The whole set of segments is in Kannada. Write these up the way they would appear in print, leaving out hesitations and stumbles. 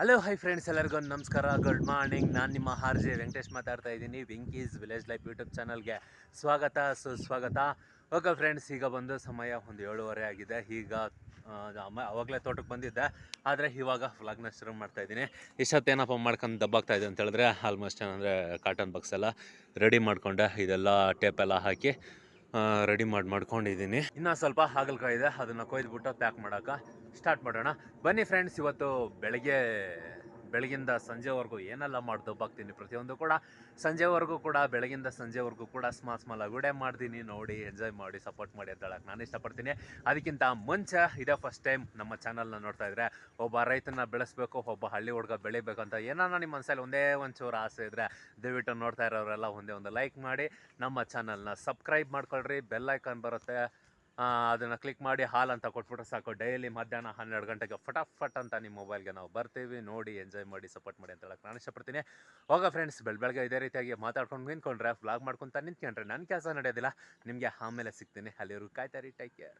ಹಲೋ ಹೈ ಫ್ರೆಂಡ್ಸ್, ಎಲ್ಲರಿಗೂ ನಮಸ್ಕಾರ, ಗುಡ್ ಮಾರ್ನಿಂಗ್. ನಾನು ನಿಮ್ಮ ಆರ್ ಜೆ ವೆಂಕಟೇಶ್ ಮಾತಾಡ್ತಾ ಇದ್ದೀನಿ. ವೆಂಕೀಸ್ ವಿಲೇಜ್ ಲೈಫ್ ಯೂಟ್ಯೂಬ್ ಚಾನಲ್ಗೆ ಸ್ವಾಗತ, ಸುಸ್ವಾಗತ. ಓಕೆ ಫ್ರೆಂಡ್ಸ್, ಈಗ ಬಂದು ಸಮಯ ಒಂದು 7:30 ಆಗಿದೆ. ಈಗ ಅವಾಗಲೇ ತೋಟಕ್ಕೆ ಬಂದಿದ್ದೆ, ಆದರೆ ಇವಾಗ ವ್ಲಾಗ್ನ ಶುರು ಮಾಡ್ತಾ ಇದ್ದೀನಿ. ಇಷ್ಟೊತ್ತೇನಪ್ಪ ಮಾಡ್ಕೊಂಡು ದಬ್ಬಾಗ್ತಾ ಇದೆ ಅಂತ ಹೇಳಿದ್ರೆ, ಆಲ್ಮೋಸ್ಟ್ ಏನಂದರೆ ಕಾಟನ್ ಬಾಕ್ಸ್ ಎಲ್ಲ ರೆಡಿ ಮಾಡಿಕೊಂಡೆ. ಇದೆಲ್ಲ ಟೇಪ್ ಎಲ್ಲ ಹಾಕಿ ರೆಡಿ ಮಾಡ್ಕೊಂಡಿದ್ದೀನಿ. ಇನ್ನೂ ಸ್ವಲ್ಪ ಹಾಗಲಕಾಯಿ ಇದೆ, ಅದನ್ನು ಕೊಯ್ದುಬಿಟ್ಟು ಪ್ಯಾಕ್ ಮಾಡೋಕೆ ಸ್ಟಾರ್ಟ್ ಮಾಡೋಣ. ಬನ್ನಿ ಫ್ರೆಂಡ್ಸ್, ಇವತ್ತು ಬೆಳಗಿಂದ ಸಂಜೆವರೆಗೂ ಏನೆಲ್ಲ ಮಾಡಿ ದಬ್ಬಾಕ್ತೀನಿ ಪ್ರತಿಯೊಂದು ಕೂಡ ಬೆಳಗಿಂದ ಸಂಜೆವರೆಗೂ ಕೂಡ ಸ್ಮಾಲ್ ವಿಡಿಯೋ ಮಾಡ್ತೀನಿ. ನೋಡಿ, ಎಂಜಾಯ್ ಮಾಡಿ, ಸಪೋರ್ಟ್ ಮಾಡಿ ಅಂತ ಹೇಳಕ್ಕೆ ನಾನು ಇಷ್ಟಪಡ್ತೀನಿ. ಅದಕ್ಕಿಂತ ಮುಂಚೆ ಇದೇ ಫಸ್ಟ್ ಟೈಮ್ ನಮ್ಮ ಚಾನಲ್ನ ನೋಡ್ತಾ ಇದ್ರೆ, ಒಬ್ಬ ರೈತನ ಬೆಳೆಸಬೇಕು, ಒಬ್ಬ ಹಳ್ಳಿ ಹುಡುಗ ಬೆಳಿಬೇಕು ಅಂತ ಏನಾನ ನಿಮ್ಮ ಮನಸ್ಸಲ್ಲಿ ಒಂದೇ ಒಂಚೂರು ಆಸೆ ಇದ್ದರೆ, ದಯವಿಟ್ಟು ನೋಡ್ತಾ ಇರೋರೆಲ್ಲ ಒಂದೇ ಒಂದು ಲೈಕ್ ಮಾಡಿ, ನಮ್ಮ ಚಾನಲ್ನ ಸಬ್ಸ್ಕ್ರೈಬ್ ಮಾಡ್ಕೊಳ್ರಿ. ಬೆಲ್ ಐಕಾನ್ ಬರುತ್ತೆ, ಅದನ್ನು ಕ್ಲಿಕ್ ಮಾಡಿ ಹಾಲ್ ಅಂತ ಕೊಟ್ಬಿಟ್ರೆ ಸಾಕು. ಡೈಲಿ ಮಧ್ಯಾಹ್ನ 12 ಗಂಟೆಗೆ ಫಟಾಫಟ್ ಅಂತ ನಿಮ್ಮ ಮೊಬೈಲ್ಗೆ ನಾವು ಬರ್ತೀವಿ. ನೋಡಿ, ಎಂಜಾಯ್ ಮಾಡಿ, ಸಪೋರ್ಟ್ ಮಾಡಿ ಅಂತ ಹೇಳಕ್ಕೆ ನಾನು ಇಷ್ಟಪಡ್ತೀನಿ. ಹೋಗ ಫ್ರೆಂಡ್ಸ್, ಬೆಳಗ್ಗೆ ಇದೇ ರೀತಿಯಾಗಿ ಮಾತಾಡ್ಕೊಂಡು ನಿಂತ್ಕೊಂಡ್ರೆ, ವ್ಲಾಗ್ ಮಾಡ್ಕೊತ ನಿಂತ್ಕೊಂಡ್ರೆ ನನ್ನ ಕೆಲಸ ನಡೆಯೋದಿಲ್ಲ. ನಿಮಗೆ ಆಮೇಲೆ ಸಿಗ್ತೀನಿ. ಅಲ್ಲಿವರೆಗೂ ಕಾಯ್ತಾರಿ. Take care.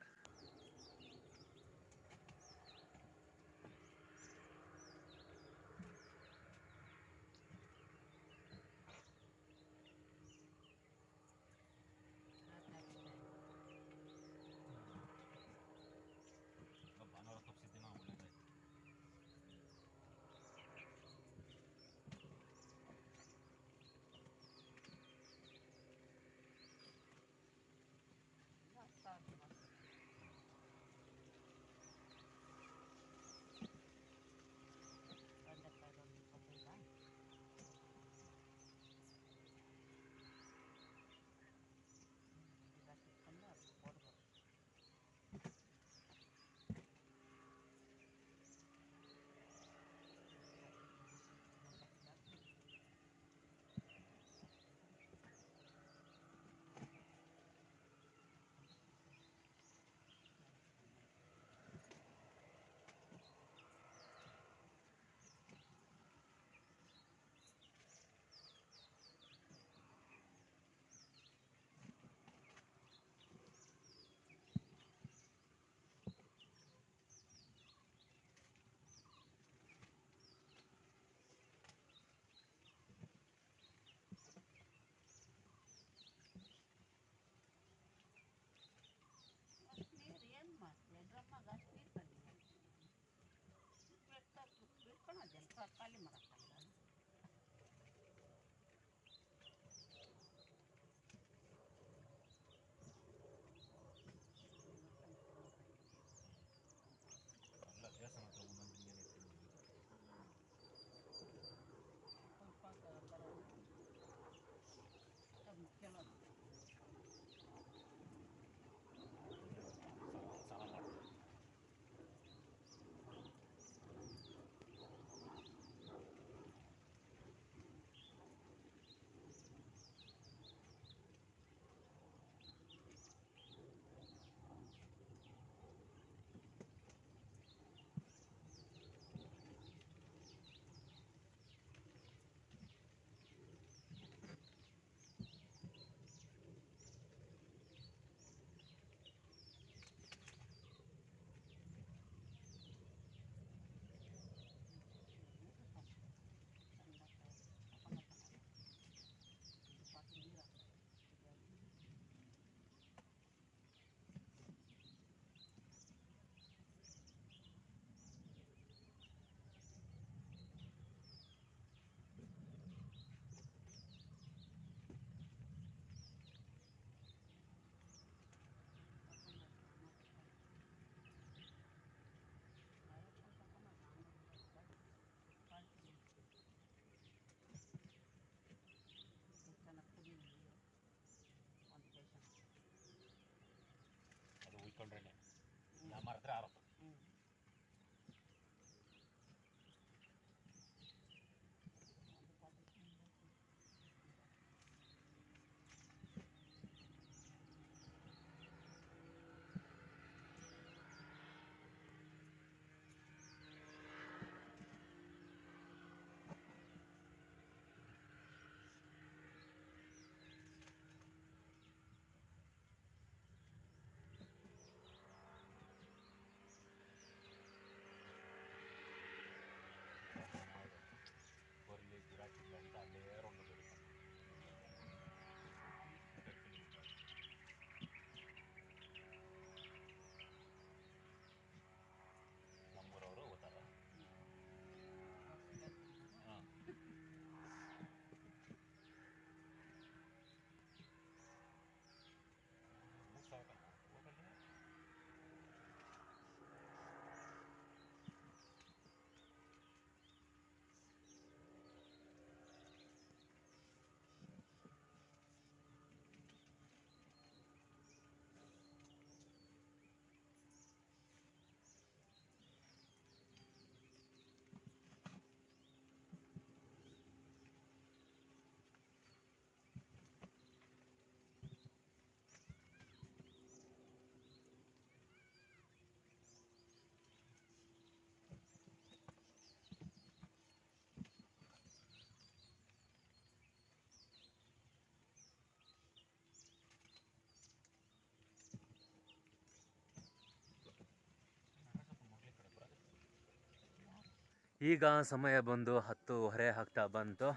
ಈಗ ಸಮಯ ಬಂದು 10:30 ಆಗ್ತಾ ಬಂತು.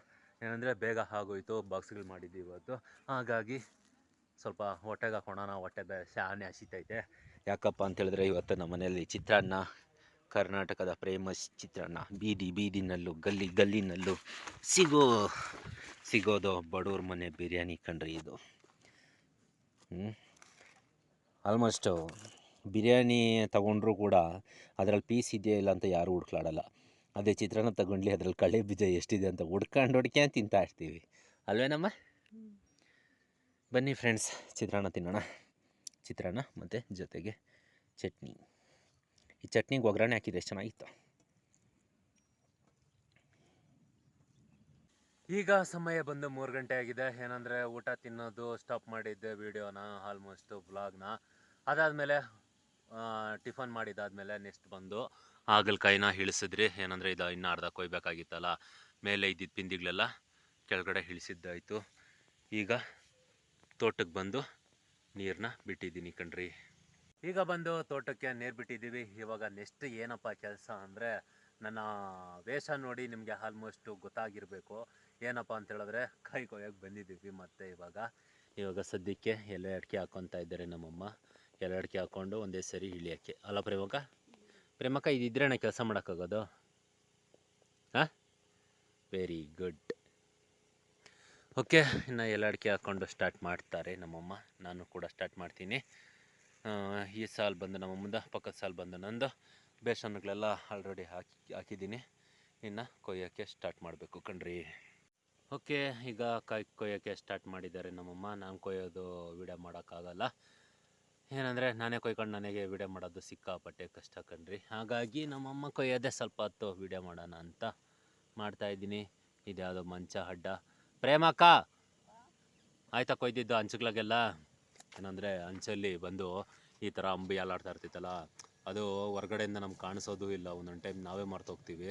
ಏನಂದರೆ ಬೇಗ ಆಗೋಯ್ತು, ಬಾಕ್ಸ್ಗಳು ಮಾಡಿದ್ದೀವಿ ಇವತ್ತು. ಹಾಗಾಗಿ ಸ್ವಲ್ಪ ಹೊಟ್ಟೆಗೆ ಹಾಕೋಣ, ಹೊಟ್ಟೆ ಶಾನೆ ಹಸಿತೈತೆ. ಯಾಕಪ್ಪ ಅಂತೇಳಿದ್ರೆ ಇವತ್ತು ನಮ್ಮ ಮನೆಯಲ್ಲಿ ಚಿತ್ರಾನ್ನ, ಕರ್ನಾಟಕದ ಫೇಮಸ್ ಚಿತ್ರಾನ್ನ, ಬೀದಿ ಬೀದಿನಲ್ಲೂ ಗಲ್ಲಿ ಗಲ್ಲಿನಲ್ಲೂ ಸಿಗೋದು ಬಡವ್ರ ಮನೆ ಬಿರಿಯಾನಿ ಕಣ್ರಿ ಇದು. ಆಲ್ಮೋಸ್ಟು ಬಿರಿಯಾನಿ ತಗೊಂಡ್ರೂ ಕೂಡ ಅದರಲ್ಲಿ ಪೀಸ್ ಇದೆಯಾ ಇಲ್ಲ ಅಂತ ಯಾರೂ ಹುಡ್ಕ್ಲಾಡಲ್ಲ. ಅದೇ ಚಿತ್ರಾನ್ನ ತಗೊಂಡ್ಲಿ ಅದ್ರಲ್ಲಿ ಕಳೆ ಬೀಜ ಎಷ್ಟಿದೆ ಅಂತ ಹುಡ್ಕ್ಯಾಂಡು ತಿಂತಾ ಇರ್ತೀವಿ ಅಲ್ವೇನಮ್ಮ? ಬನ್ನಿ ಫ್ರೆಂಡ್ಸ್, ಚಿತ್ರಾನ್ನ ತಿನ್ನೋಣ. ಚಿತ್ರಾನ್ನ ಮತ್ತು ಜೊತೆಗೆ ಚಟ್ನಿ. ಈ ಚಟ್ನಿಗೆ ಒಗ್ಗರಣೆ ಹಾಕಿದ್ರೆ ಎಷ್ಟು ಚೆನ್ನಾಗಿತ್ತು. ಈಗ ಸಮಯ ಬಂದು 3 ಗಂಟೆ ಆಗಿದೆ. ಏನಂದರೆ ಊಟ ತಿನ್ನೋದು ಸ್ಟಾಪ್ ಮಾಡಿದ್ದೆ ವೀಡಿಯೋನ, ಆಲ್ಮೋಸ್ಟು ವ್ಲಾಗ್ನ. ಅದಾದಮೇಲೆ ಟಿಫನ್ ಮಾಡಿದ್ದಾದಮೇಲೆ ನೆಕ್ಸ್ಟ್ ಬಂದು ಹಾಗಲಕಾಯಿನ ಇಳಿಸಿದ್ರಿ. ಏನಂದರೆ ಇದು ಇನ್ನೂ ಅರ್ಧ ಕೊಯ್ಬೇಕಾಗಿತ್ತಲ್ಲ, ಮೇಲೆ ಇದ್ದಿದ್ದು ಪಿಂದಿಗಳೆಲ್ಲ ಕೆಳಗಡೆ ಇಳಿಸಿದ್ದಾಯಿತು. ಈಗ ತೋಟಕ್ಕೆ ಬಂದು ನೀರನ್ನ ಬಿಟ್ಟಿದ್ದೀನಿ ಕಣ್ರಿ. ಈಗ ಬಂದು ತೋಟಕ್ಕೆ ನೀರು ಬಿಟ್ಟಿದ್ದೀವಿ. ಇವಾಗ ನೆಕ್ಸ್ಟ್ ಏನಪ್ಪ ಕೆಲಸ ಅಂದರೆ, ನನ್ನ ವೇಷ ನೋಡಿ ನಿಮಗೆ ಆಲ್ಮೋಸ್ಟು ಗೊತ್ತಾಗಿರಬೇಕು. ಏನಪ್ಪ ಅಂತ ಹೇಳಿದ್ರೆ ಕಾಯಿ ಕೊಯ್ಯೋಕ್ಕೆ ಬಂದಿದ್ದೀವಿ. ಮತ್ತು ಇವಾಗ ಸದ್ಯಕ್ಕೆ ಎಲೆ ಅಡಿಕೆ ಹಾಕ್ಕೊತಾ ಇದ್ದಾರೆ ನಮ್ಮಮ್ಮ. ಎಲೆ ಅಡಿಕೆ ಹಾಕ್ಕೊಂಡು ಒಂದೇ ಸರಿ ಇಳಿಯೋಕ್ಕೆ ಅಲ್ಲ ಪ್ರೇಮಕ್ಕ ಇದಿದ್ರೇ ಕೆಲಸ ಮಾಡೋಕ್ಕಾಗೋದು. ಹಾಂ, ವೆರಿ ಗುಡ್. ಓಕೆ, ಇನ್ನು ಎಲೆ ಅಡಿಕೆ ಹಾಕ್ಕೊಂಡು ಸ್ಟಾರ್ಟ್ ಮಾಡ್ತಾರೆ ನಮ್ಮಮ್ಮ. ನಾನು ಕೂಡ ಸ್ಟಾರ್ಟ್ ಮಾಡ್ತೀನಿ. ಈ ಸಾಲು ಬಂದು ನಮ್ಮಮ್ಮಂದು, ಪಕ್ಕದ ಸಾಲು ಬಂದು ನಂದು. ಬೇಸನ್ಗಳೆಲ್ಲ ಆಲ್ರೆಡಿ ಹಾಕಿದ್ದೀನಿ. ಇನ್ನು ಕೊಯ್ಯೋಕ್ಕೆ ಸ್ಟಾರ್ಟ್ ಮಾಡಬೇಕು ಕಣ್ರಿ. ಓಕೆ, ಈಗ ಕಾಯಿ ಕೊಯ್ಯೋಕ್ಕೆ ಸ್ಟಾರ್ಟ್ ಮಾಡಿದ್ದಾರೆ ನಮ್ಮಮ್ಮ. ನಾನು ಕೊಯ್ಯೋದು ವೀಡಿಯೋ ಮಾಡೋಕ್ಕಾಗಲ್ಲ. ಏನಂದರೆ ನಾನೇ ಕೊಯ್ಕೊಂಡು ನನಗೆ ವೀಡಿಯೋ ಮಾಡೋದು ಸಿಕ್ಕಾಪಟ್ಟೆ ಕಷ್ಟ ಕಣ್ರಿ. ಹಾಗಾಗಿ ನಮ್ಮಮ್ಮ ಕೊಯ್ಯೋದೇ ಸ್ವಲ್ಪ ಹೊತ್ತು ವೀಡಿಯೋ ಮಾಡೋಣ ಅಂತ ಮಾಡ್ತಾಯಿದ್ದೀನಿ. ಇದ್ಯಾವುದೋ ಮಂಚ ಅಡ್ಡ. ಪ್ರೇಮಕ್ಕ ಆಯ್ತಾ ಕೊಯ್ದಿದ್ದು ಹಂಚುಗ್ಲಾಗೆಲ್ಲ? ಏನಂದರೆ ಹಂಚಲ್ಲಿ ಬಂದು ಈ ಥರ ಅಂಬಿ ಅಲ್ಲಾಡ್ತಾ ಇರ್ತಿತ್ತಲ್ಲ, ಅದು ಹೊರ್ಗಡೆಯಿಂದ ನಮ್ಗೆ ಕಾಣಿಸೋದು ಇಲ್ಲ. ಒಂದೊಂದು ಟೈಮ್ ನಾವೇ ಮರ್ತೋಗ್ತೀವಿ,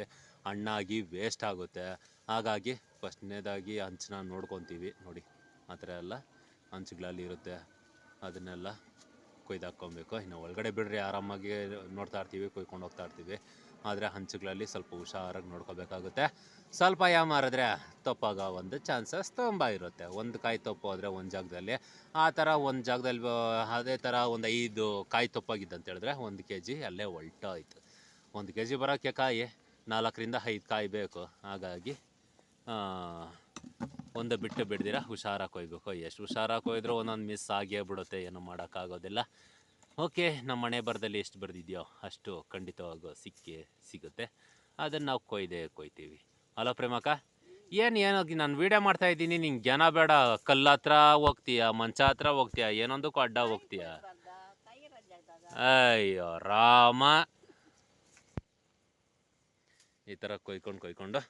ಹಣ್ಣಾಗಿ ವೇಸ್ಟ್ ಆಗುತ್ತೆ. ಹಾಗಾಗಿ ಫಸ್ಟ್ನೇದಾಗಿ ಹಂಚನ್ನ ನೋಡ್ಕೊತೀವಿ. ನೋಡಿ ಆ ಥರ ಎಲ್ಲ ಹಂಚುಗಳಲ್ಲಿ ಇರುತ್ತೆ, ಅದನ್ನೆಲ್ಲ ಕೊಯ್ದು ಹಾಕ್ಕೊಬೇಕು. ಇನ್ನು ಒಳಗಡೆ ಬಿಡ್ರಿ ಆರಾಮಾಗಿ ನೋಡ್ತಾ ಇರ್ತೀವಿ, ಕೊಯ್ಕೊಂಡು ಹೋಗ್ತಾ ಇರ್ತೀವಿ. ಆದರೆ ಹಂಚುಗಳಲ್ಲಿ ಸ್ವಲ್ಪ ಹುಷಾರಾಗಿ ನೋಡ್ಕೋಬೇಕಾಗುತ್ತೆ. ಸ್ವಲ್ಪ ಮಾರಿದ್ರೆ ತಪ್ಪಾಗೋ ಒಂದು ಚಾನ್ಸಸ್ ತುಂಬ ಇರುತ್ತೆ. ಒಂದು ಕಾಯಿ ತಪ್ಪು ಹೋದರೆ ಒಂದು ಜಾಗದಲ್ಲಿ, ಆ ಥರ ಒಂದು ಜಾಗದಲ್ಲಿ ಅದೇ ಥರ ಒಂದು 5 ಕಾಯಿ ತಪ್ಪಾಗಿದ್ದು ಅಂತ ಹೇಳಿದ್ರೆ 1 kg ಅಲ್ಲೇ ಹೊಲ್ಟೋಯ್ತು. 1 kg ಬರೋಕ್ಕೆ ಕಾಯಿ 4 ರಿಂದ 5 ಕಾಯಿ ಬೇಕು. ಹಾಗಾಗಿ ಒಂದು ಬಿಟ್ಟು ಬಿಡ್ದಿರ ಹುಷಾರಾಗಿ ಕೊಯ್ಬೇಕು. ಎಷ್ಟು ಹುಷಾರಾಗಿ ಕೊಯ್ದರೂ ಒಂದೊಂದು ಮಿಸ್ ಆಗೇ ಬಿಡುತ್ತೆ, ಏನೂ ಮಾಡೋಕ್ಕಾಗೋದಿಲ್ಲ. ಓಕೆ, ನಮ್ಮ ಮನೆ ಬರದಲ್ಲಿ ಎಷ್ಟು ಬರೆದಿದೆಯೋ ಅಷ್ಟು ಖಂಡಿತವಾಗೂ ಸಿಗುತ್ತೆ. ಅದನ್ನು ನಾವು ಕೊಯ್ತೀವಿ. ಹಲೋ ಪ್ರೇಮಕ್ಕ, ಏನಾಗಿ ನಾನು ವೀಡಿಯೋ ಮಾಡ್ತಾಯಿದ್ದೀನಿ, ನಿಂಗೆ ಜನ ಬೇಡ? ಕಲ್ಲು ಹತ್ರ ಹೋಗ್ತೀಯ, ಮಂಚ ಹತ್ರ ಹೋಗ್ತೀಯ, ಏನೊಂದಕ್ಕೂ ಅಡ್ಡ ಹೋಗ್ತೀಯ? ಅಯ್ಯೋ ರಾಮ. ಈ ಥರ ಕೊಯ್ಕೊಂಡು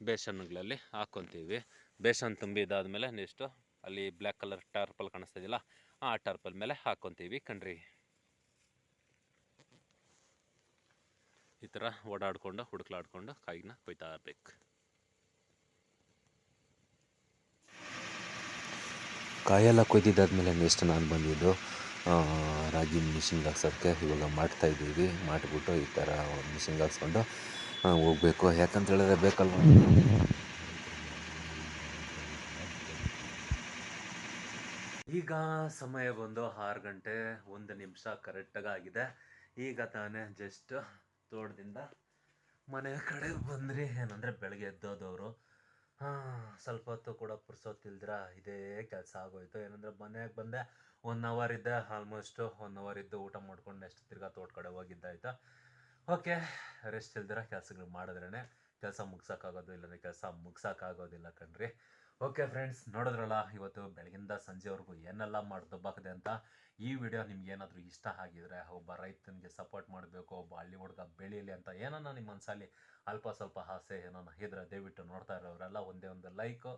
ಬೇಸನ್ಗಳಲ್ಲಿ ಹಾಕ್ಕೊತೀವಿ. ಬೇಸನ್ ತುಂಬಿದಾದ್ಮೇಲೆ ನೆಕ್ಸ್ಟು ಅಲ್ಲಿ ಬ್ಲ್ಯಾಕ್ ಕಲರ್ ಟಾರ್ಪಲ್ ಕಾಣಿಸ್ತಿದೆಯಲ್ಲ, ಆ ಟಾರ್ಪಲ್ ಮೇಲೆ ಹಾಕ್ಕೊತೀವಿ ಕಣ್ರಿ. ಈ ಥರ ಓಡಾಡಿಕೊಂಡು ಹುಡುಕ್ಲಾಡ್ಕೊಂಡು ಕಾಯಿನ ಕೊಯ್ತಾ ಇರ್ಬೇಕು. ಕಾಯೆಲ್ಲ ಕೊಯ್ದಿದ್ದಾದ್ಮೇಲೆ ನೆಕ್ಸ್ಟ್ ನಾನು ಬಂದಿದ್ದು ರಾಗಿ ಮಿಷಿನ್ಗೆ ಹಾಕ್ಸೋಕ್ಕೆ. ಇವಾಗ ಮಾಡ್ತಾಯಿದ್ದೀವಿ. ಮಾಡಿಬಿಟ್ಟು ಈ ಥರ ಮಿಷಿನ್ಗೆ ಹಾಕ್ಸ್ಕೊಂಡು ಹೋಗಬೇಕು. ಯಾಕಂತ ಹೇಳಿದ್ರೆ ಬೇಕಲ್ವ. ಈಗ ಸಮಯ ಬಂದು 6 ಗಂಟೆ 1 ನಿಮಿಷ ಕರೆಕ್ಟಾಗಿ ಆಗಿದೆ. ಈಗ ತಾನೇ ಜಸ್ಟ್ ತೋಟದಿಂದ ಮನೆ ಕಡೆ ಬಂದ್ರಿ. ಏನಂದರೆ ಬೆಳಗ್ಗೆ ಎದ್ದೋದವರು ಸ್ವಲ್ಪ ಹೊತ್ತು ಕೂಡ ಪುರ್ಸೊತ್ತಿಲ್ದಿರ ಇದೇ ಕೆಲಸ ಆಗೋಯ್ತು. ಏನಂದರೆ ಮನೆಗೆ ಬಂದೆ, 1 ಅವರ್ ಇದ್ದೆ. ಆಲ್ಮೋಸ್ಟು 1 ಅವರ್ ಇದ್ದು ಊಟ ಮಾಡ್ಕೊಂಡು ನೆಕ್ಸ್ಟ್ ತಿರ್ಗಾ ತೋಟ ಕಡೆ ಹೋಗಿದ್ದಾಯ್ತು. ಓಕೆ, ರೆಸ್ಟ್ ಇಲ್ದಿರ ಕೆಲಸಗಳು ಮಾಡಿದ್ರೇ ಕೆಲಸ ಮುಗ್ಸೋಕ್ಕಾಗೋದು, ಇಲ್ಲಾಂದರೆ ಕೆಲಸ ಮುಗ್ಸೋಕ್ಕಾಗೋದಿಲ್ಲ ಕಣ್ರಿ. ಓಕೆ ಫ್ರೆಂಡ್ಸ್, ನೋಡಿದ್ರಲ್ಲ ಇವತ್ತು ಬೆಳಗಿಂದ ಸಂಜೆವರೆಗೂ ಏನೆಲ್ಲ ಮಾಡಿ ದಬ್ಬಾಕಿದೆ ಅಂತ. ಈ ವಿಡಿಯೋ ನಿಮ್ಗೆ ಏನಾದರೂ ಇಷ್ಟ ಆಗಿದ್ರೆ, ಒಬ್ಬ ರೈತನಿಗೆ ಸಪೋರ್ಟ್ ಮಾಡಬೇಕು, ಒಬ್ಬ ಹಳ್ಳಿ ಹುಡುಗ ಬೆಳೀಲಿ ಅಂತ ಏನನ್ನ ನಿಮ್ಮ ಮನಸ್ಸಲ್ಲಿ ಅಲ್ಪ ಸ್ವಲ್ಪ ಆಸೆ ಏನನ್ನ ಇದ್ರೆ ದಯವಿಟ್ಟು ನೋಡ್ತಾ ಇರೋರೆಲ್ಲ ಒಂದೇ ಒಂದು ಲೈಕು.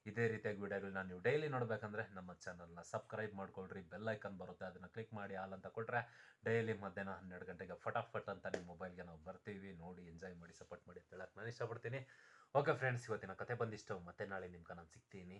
ಇದೇ ರೀತಿಯಾಗಿ ವಿಡಿಯೋಗಳನ್ನ ನೀವು ಡೈಲಿ ನೋಡಬೇಕಂದ್ರೆ ನಮ್ಮ ಚಾನಲ್ನ ಸಬ್ಸ್ಕ್ರೈಬ್ ಮಾಡ್ಕೊಳ್ರಿ. ಬೆಲ್ ಐಕನ್ ಬರುತ್ತೆ, ಅದನ್ನು ಕ್ಲಿಕ್ ಮಾಡಿ ಆಲ್ ಅಂತ ಕೊಟ್ಟರೆ ಡೈಲಿ ಮಧ್ಯಾಹ್ನ 12 ಗಂಟೆಗೆ ಫಟಾಫಟ್ ಅಂತ ನಿಮ್ಮ ಮೊಬೈಲ್ಗೆ ನಾವು ಬರ್ತೀವಿ. ನೋಡಿ, ಎಂಜಾಯ್ ಮಾಡಿ, ಸಪೋರ್ಟ್ ಮಾಡಿ ಅಂತ ಹೇಳಕ್ಕೆ ನಾನು ಇಷ್ಟಪಡ್ತೀನಿ. ಓಕೆ ಫ್ರೆಂಡ್ಸ್, ಇವತ್ತಿನ ಕತೆ ಬಂದಿಷ್ಟು. ಮತ್ತೆ ನಾಳೆ ನಿಮ್ಗೆ ನಾನು ಸಿಗ್ತೀನಿ.